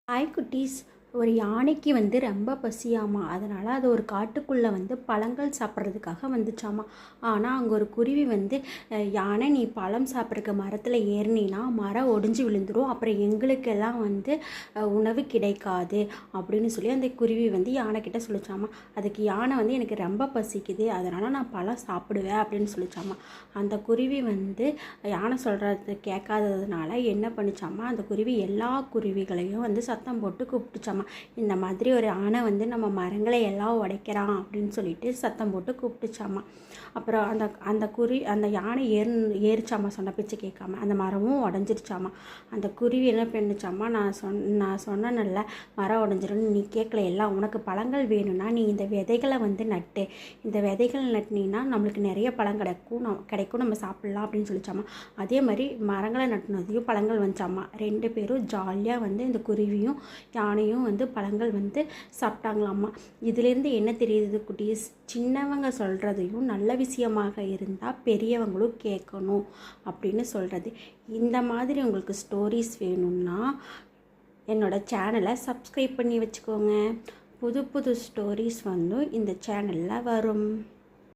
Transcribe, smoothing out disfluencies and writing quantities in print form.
Hi குட்டீஸ். ஒரு யானைக்கு வந்து ரொம்ப பசியாமா. அதனால் அது ஒரு காட்டுக்குள்ளே வந்து பழங்கள் சாப்பிட்றதுக்காக வந்துச்சாமா. ஆனால் அங்கே ஒரு குருவி வந்து, யானை நீ பழம் சாப்பிட்றதுக்கு மரத்தில் ஏறினா மரம் ஒடிஞ்சு விழுந்துடும், அப்புறம் எங்களுக்கெல்லாம் வந்து உணவு கிடைக்காது அப்படின்னு சொல்லி அந்த குருவி வந்து யானைக்கிட்ட சொல்லிச்சாமா. அதுக்கு யானை வந்து எனக்கு ரொம்ப பசிக்குது, அதனால் நான் பழம் சாப்பிடுவேன் அப்படின்னு சொல்லிச்சாமா. அந்த குருவி வந்து யானை சொல்கிறது கேட்காததுனால என்ன பண்ணிச்சாமா, அந்த குருவி எல்லா குருவிகளையும் வந்து சத்தம் போட்டு கூப்பிட்டுச்சாமா. இந்த மாதிரி ஒரு ஆணை வந்து நம்ம மரங்களை எல்லாம் உடைக்கிறான் அப்படின்னு சொல்லிட்டு சத்தம் போட்டு கூப்பிட்டுச்சாமா. அப்புறம் அந்த யானை ஏறிச்சாமா, சொன்ன பேச்சு கேட்காம. அந்த மரமும் உடஞ்சிருச்சாமா. அந்த குருவி என்ன பண்ணிச்சாமா, நான் சொன்னேன்ல மரம் உடஞ்சிரும்னு, நீ கேட்கல, எல்லாம் உனக்கு பழங்கள் வேணும்னா நீ இந்த விதைகளை வந்து நட்டு, இந்த விதைகள் நட்டினா நம்மளுக்கு நிறைய பழம் கிடைக்கும், நம்ம சாப்பிட்லாம் அப்படின்னு சொல்லிச்சாமா. அதே மாதிரி மரங்களை நட்டினதையும் பழங்கள் வந்துச்சாமா. 2 பேரும் ஜாலியாக வந்து இந்த குருவியும் யானையும் வந்து பழங்கள் வந்து சாப்பிட்டாங்களாமா. இதிலேருந்து என்ன தெரியுது குட்டீஸ், சின்னவங்க சொல்கிறதையும் நல்ல விஷயமாக இருந்தால் பெரியவங்களும் கேட்கணும் அப்படின்னு சொல்கிறது. இந்த மாதிரி உங்களுக்கு ஸ்டோரிஸ் வேணும்னா என்னோடய சேனலை சப்ஸ்கிரைப் பண்ணி வச்சுக்கோங்க. புது புது ஸ்டோரிஸ் வந்து இந்த சேனலில் வரும்.